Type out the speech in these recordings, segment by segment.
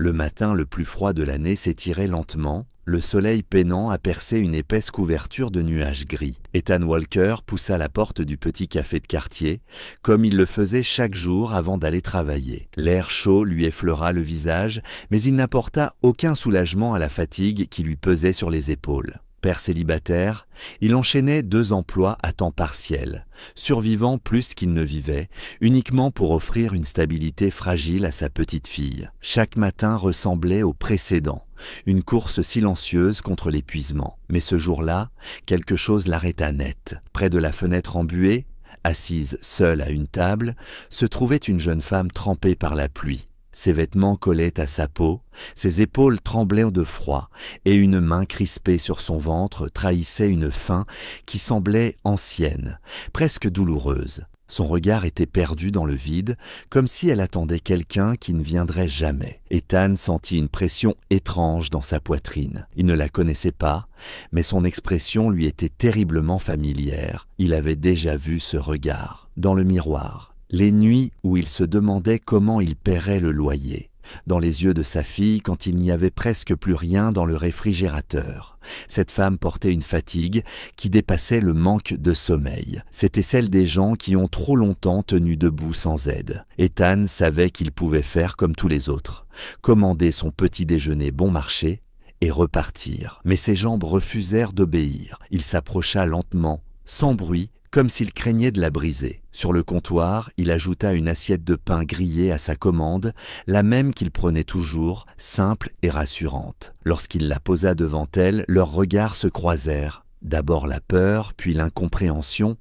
Le matin le plus froid de l'année s'étirait lentement, le soleil peinant à percer une épaisse couverture de nuages gris. Ethan Walker poussa la porte du petit café de quartier, comme il le faisait chaque jour avant d'aller travailler. L'air chaud lui effleura le visage, mais il n'apporta aucun soulagement à la fatigue qui lui pesait sur les épaules. Père célibataire, il enchaînait 2 emplois à temps partiel, survivant plus qu'il ne vivait, uniquement pour offrir une stabilité fragile à sa petite fille. Chaque matin ressemblait au précédent, une course silencieuse contre l'épuisement. Mais ce jour-là, quelque chose l'arrêta net. Près de la fenêtre embuée, assise seule à une table, se trouvait une jeune femme trempée par la pluie. Ses vêtements collaient à sa peau, ses épaules tremblaient de froid, et une main crispée sur son ventre trahissait une faim qui semblait ancienne, presque douloureuse. Son regard était perdu dans le vide, comme si elle attendait quelqu'un qui ne viendrait jamais. Ethan sentit une pression étrange dans sa poitrine. Il ne la connaissait pas, mais son expression lui était terriblement familière. Il avait déjà vu ce regard, dans le miroir. Les nuits où il se demandait comment il paierait le loyer, dans les yeux de sa fille quand il n'y avait presque plus rien dans le réfrigérateur. Cette femme portait une fatigue qui dépassait le manque de sommeil. C'était celle des gens qui ont trop longtemps tenu debout sans aide. Ethan savait qu'il pouvait faire comme tous les autres, commander son petit déjeuner bon marché et repartir. Mais ses jambes refusèrent d'obéir. Il s'approcha lentement, sans bruit, comme s'il craignait de la briser. Sur le comptoir, il ajouta une assiette de pain grillé à sa commande, la même qu'il prenait toujours, simple et rassurante. Lorsqu'il la posa devant elle, leurs regards se croisèrent. D'abord la peur, puis l'incompréhension,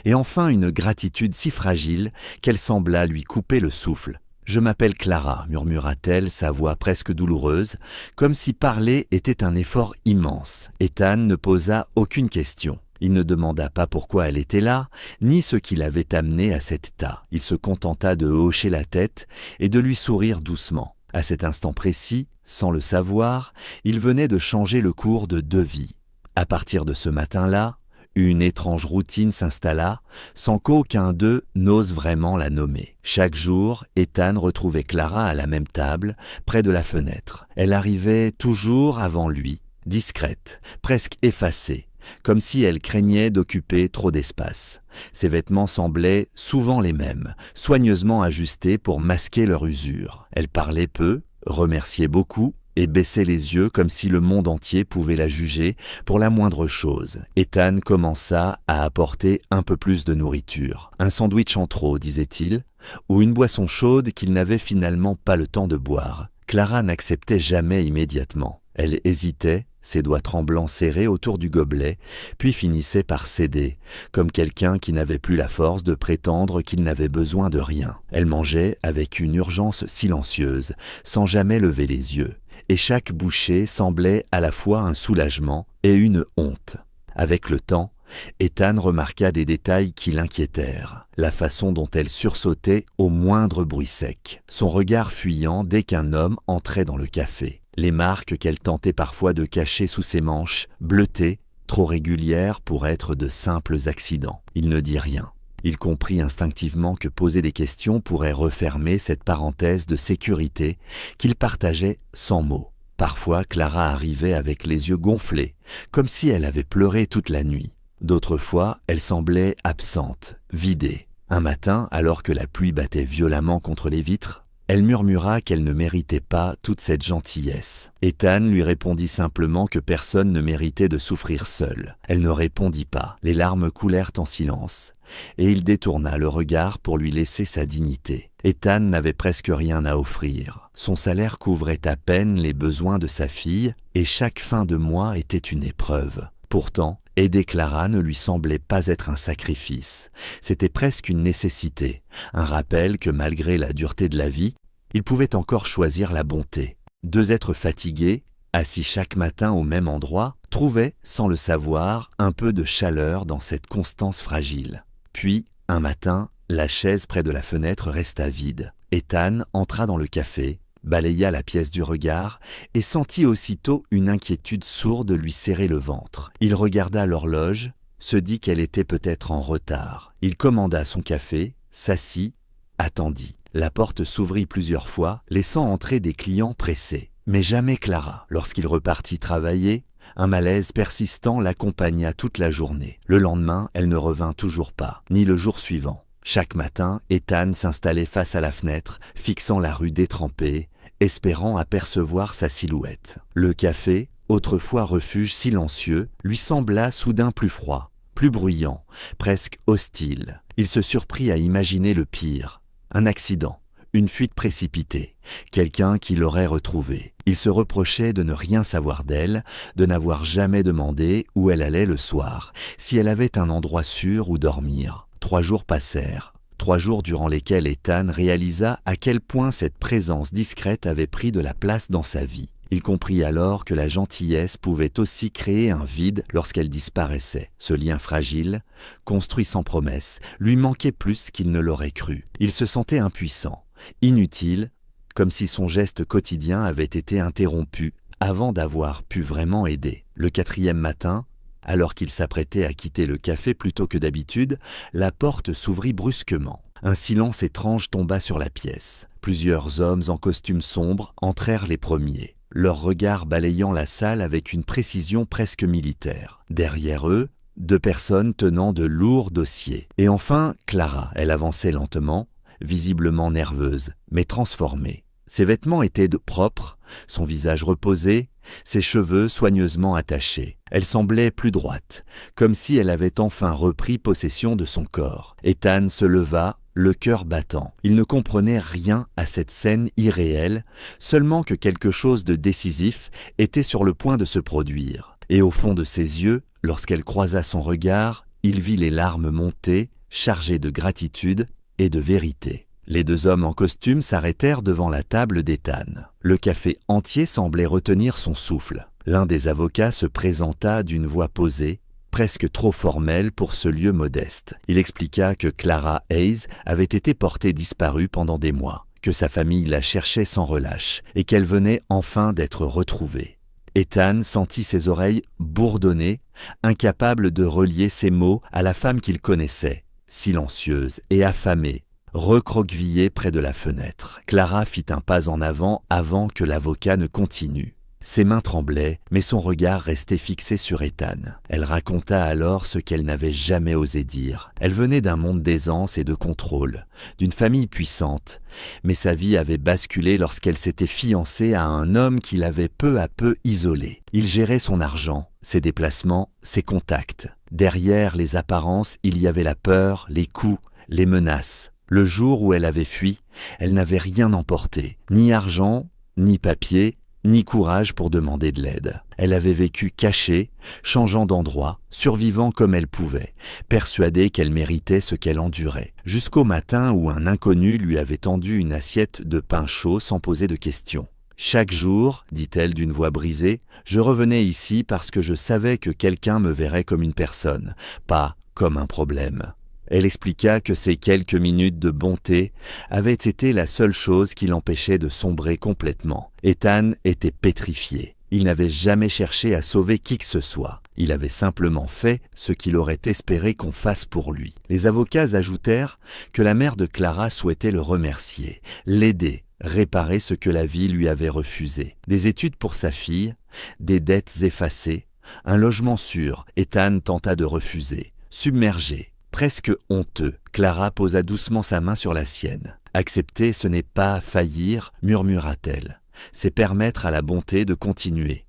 et enfin une gratitude si fragile qu'elle sembla lui couper le souffle. « Je m'appelle Clara », murmura-t-elle, sa voix presque douloureuse, comme si parler était un effort immense. Ethan ne posa aucune question. Il ne demanda pas pourquoi elle était là, ni ce qui l'avait amenée à cet état. Il se contenta de hocher la tête et de lui sourire doucement. À cet instant précis, sans le savoir, il venait de changer le cours de 2 vies. À partir de ce matin-là, une étrange routine s'installa, sans qu'aucun d'eux n'ose vraiment la nommer. Chaque jour, Ethan retrouvait Clara à la même table, près de la fenêtre. Elle arrivait toujours avant lui, discrète, presque effacée, comme si elle craignait d'occuper trop d'espace. Ses vêtements semblaient souvent les mêmes, soigneusement ajustés pour masquer leur usure. Elle parlait peu, remerciait beaucoup et baissait les yeux comme si le monde entier pouvait la juger pour la moindre chose. Ethan commença à apporter un peu plus de nourriture. Un sandwich en trop, disait-il, ou une boisson chaude qu'il n'avait finalement pas le temps de boire. Clara n'acceptait jamais immédiatement. Elle hésitait, ses doigts tremblants serrés autour du gobelet, puis finissait par céder, comme quelqu'un qui n'avait plus la force de prétendre qu'il n'avait besoin de rien. Elle mangeait avec une urgence silencieuse, sans jamais lever les yeux, et chaque bouchée semblait à la fois un soulagement et une honte. Avec le temps, Ethan remarqua des détails qui l'inquiétèrent. La façon dont elle sursautait au moindre bruit sec, son regard fuyant dès qu'un homme entrait dans le café, les marques qu'elle tentait parfois de cacher sous ses manches, bleutées, trop régulières pour être de simples accidents. Il ne dit rien. Il comprit instinctivement que poser des questions pourrait refermer cette parenthèse de sécurité qu'il partageait sans mots. Parfois, Clara arrivait avec les yeux gonflés, comme si elle avait pleuré toute la nuit. D'autres fois, elle semblait absente, vidée. Un matin, alors que la pluie battait violemment contre les vitres, elle murmura qu'elle ne méritait pas toute cette gentillesse. Ethan lui répondit simplement que personne ne méritait de souffrir seul. Elle ne répondit pas. Les larmes coulèrent en silence, et il détourna le regard pour lui laisser sa dignité. Ethan n'avait presque rien à offrir. Son salaire couvrait à peine les besoins de sa fille, et chaque fin de mois était une épreuve. Pourtant, aider Clara ne lui semblait pas être un sacrifice. C'était presque une nécessité, un rappel que malgré la dureté de la vie, il pouvait encore choisir la bonté. 2 êtres fatigués, assis chaque matin au même endroit, trouvaient, sans le savoir, un peu de chaleur dans cette constance fragile. Puis, un matin, la chaise près de la fenêtre resta vide. Ethan entra dans le café, balaya la pièce du regard et sentit aussitôt une inquiétude sourde lui serrer le ventre. Il regarda l'horloge, se dit qu'elle était peut-être en retard. Il commanda son café, s'assit, attendit. La porte s'ouvrit plusieurs fois, laissant entrer des clients pressés. Mais jamais Clara. Lorsqu'il repartit travailler, un malaise persistant l'accompagna toute la journée. Le lendemain, elle ne revint toujours pas, ni le jour suivant. Chaque matin, Ethan s'installait face à la fenêtre, fixant la rue détrempée, espérant apercevoir sa silhouette. Le café, autrefois refuge silencieux, lui sembla soudain plus froid, plus bruyant, presque hostile. Il se surprit à imaginer le pire. Un accident, une fuite précipitée, quelqu'un qui l'aurait retrouvée. Il se reprochait de ne rien savoir d'elle, de n'avoir jamais demandé où elle allait le soir, si elle avait un endroit sûr où dormir. 3 jours passèrent, 3 jours durant lesquels Ethan réalisa à quel point cette présence discrète avait pris de la place dans sa vie. Il comprit alors que la gentillesse pouvait aussi créer un vide lorsqu'elle disparaissait. Ce lien fragile, construit sans promesse, lui manquait plus qu'il ne l'aurait cru. Il se sentait impuissant, inutile, comme si son geste quotidien avait été interrompu avant d'avoir pu vraiment aider. Le 4e matin, alors qu'il s'apprêtait à quitter le café plus tôt que d'habitude, la porte s'ouvrit brusquement. Un silence étrange tomba sur la pièce. Plusieurs hommes en costume sombre entrèrent les premiers, leurs regards balayant la salle avec une précision presque militaire. Derrière eux, 2 personnes tenant de lourds dossiers. Et enfin, Clara, elle avançait lentement, visiblement nerveuse, mais transformée. Ses vêtements étaient propres, son visage reposé, ses cheveux soigneusement attachés. Elle semblait plus droite, comme si elle avait enfin repris possession de son corps. Ethan se leva, le cœur battant. Il ne comprenait rien à cette scène irréelle, seulement que quelque chose de décisif était sur le point de se produire. Et au fond de ses yeux, lorsqu'elle croisa son regard, il vit les larmes monter, chargées de gratitude et de vérité. Les 2 hommes en costume s'arrêtèrent devant la table d'Ethan. Le café entier semblait retenir son souffle. L'un des avocats se présenta d'une voix posée, presque trop formelle pour ce lieu modeste. Il expliqua que Clara Hayes avait été portée disparue pendant des mois, que sa famille la cherchait sans relâche et qu'elle venait enfin d'être retrouvée. Ethan sentit ses oreilles bourdonner, incapable de relier ces mots à la femme qu'il connaissait, silencieuse et affamée, recroquevillée près de la fenêtre. Clara fit un pas en avant que l'avocat ne continue. Ses mains tremblaient, mais son regard restait fixé sur Ethan. Elle raconta alors ce qu'elle n'avait jamais osé dire. Elle venait d'un monde d'aisance et de contrôle, d'une famille puissante, mais sa vie avait basculé lorsqu'elle s'était fiancée à un homme qui l'avait peu à peu isolée. Il gérait son argent, ses déplacements, ses contacts. Derrière les apparences, il y avait la peur, les coups, les menaces. Le jour où elle avait fui, elle n'avait rien emporté, ni argent, ni papier, ni courage pour demander de l'aide. Elle avait vécu cachée, changeant d'endroit, survivant comme elle pouvait, persuadée qu'elle méritait ce qu'elle endurait, jusqu'au matin où un inconnu lui avait tendu une assiette de pain chaud sans poser de questions. « Chaque jour, dit-elle d'une voix brisée, je revenais ici parce que je savais que quelqu'un me verrait comme une personne, pas comme un problème. » Elle expliqua que ces quelques minutes de bonté avaient été la seule chose qui l'empêchait de sombrer complètement. Ethan était pétrifié. Il n'avait jamais cherché à sauver qui que ce soit. Il avait simplement fait ce qu'il aurait espéré qu'on fasse pour lui. Les avocats ajoutèrent que la mère de Clara souhaitait le remercier, l'aider, réparer ce que la vie lui avait refusé. Des études pour sa fille, des dettes effacées, un logement sûr. Ethan tenta de refuser, submergé. Presque honteux, Clara posa doucement sa main sur la sienne. « Accepter, ce n'est pas faillir, murmura-t-elle. C'est permettre à la bonté de continuer. »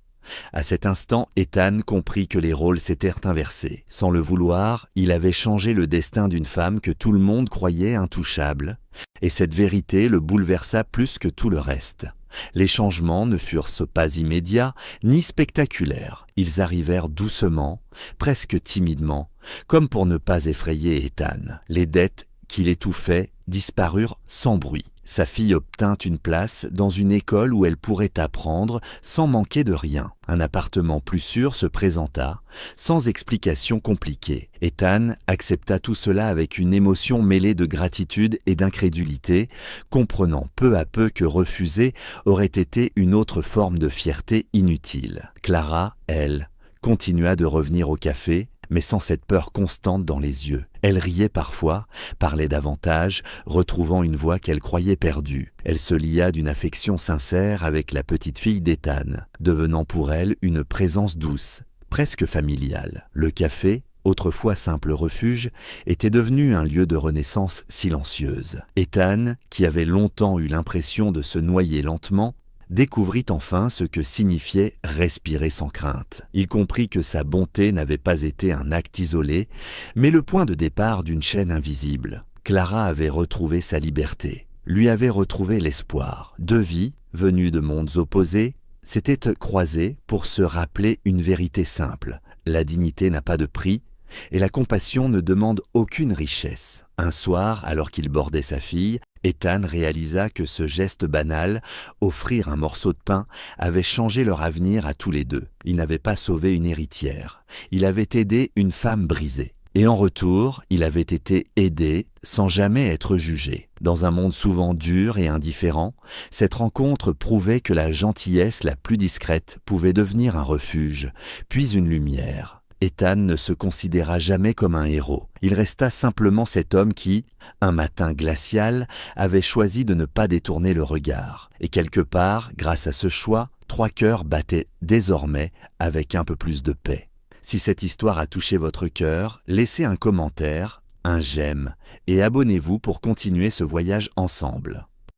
À cet instant, Ethan comprit que les rôles s'étaient inversés. Sans le vouloir, il avait changé le destin d'une femme que tout le monde croyait intouchable, et cette vérité le bouleversa plus que tout le reste. Les changements ne furent pas immédiats ni spectaculaires. Ils arrivèrent doucement, presque timidement, comme pour ne pas effrayer Ethan. Les dettes qui l'étouffaient disparurent sans bruit. Sa fille obtint une place dans une école où elle pourrait apprendre sans manquer de rien. Un appartement plus sûr se présenta, sans explication compliquée. Ethan accepta tout cela avec une émotion mêlée de gratitude et d'incrédulité, comprenant peu à peu que refuser aurait été une autre forme de fierté inutile. Clara, elle, continua de revenir au café, mais sans cette peur constante dans les yeux. Elle riait parfois, parlait davantage, retrouvant une voix qu'elle croyait perdue. Elle se lia d'une affection sincère avec la petite fille d'Ethan, devenant pour elle une présence douce, presque familiale. Le café, autrefois simple refuge, était devenu un lieu de renaissance silencieuse. Ethan, qui avait longtemps eu l'impression de se noyer lentement, découvrit enfin ce que signifiait respirer sans crainte. Il comprit que sa bonté n'avait pas été un acte isolé, mais le point de départ d'une chaîne invisible. Clara avait retrouvé sa liberté, lui avait retrouvé l'espoir. Deux vies, venues de mondes opposés, s'étaient croisées pour se rappeler une vérité simple. La dignité n'a pas de prix, et la compassion ne demande aucune richesse. Un soir, alors qu'il bordait sa fille, Ethan réalisa que ce geste banal, offrir un morceau de pain, avait changé leur avenir à tous les deux. Il n'avait pas sauvé une héritière, il avait aidé une femme brisée. Et en retour, il avait été aidé sans jamais être jugé. Dans un monde souvent dur et indifférent, cette rencontre prouvait que la gentillesse la plus discrète pouvait devenir un refuge, puis une lumière. Ethan ne se considéra jamais comme un héros. Il resta simplement cet homme qui, un matin glacial, avait choisi de ne pas détourner le regard. Et quelque part, grâce à ce choix, 3 cœurs battaient désormais avec un peu plus de paix. Si cette histoire a touché votre cœur, laissez un commentaire, un j'aime et abonnez-vous pour continuer ce voyage ensemble.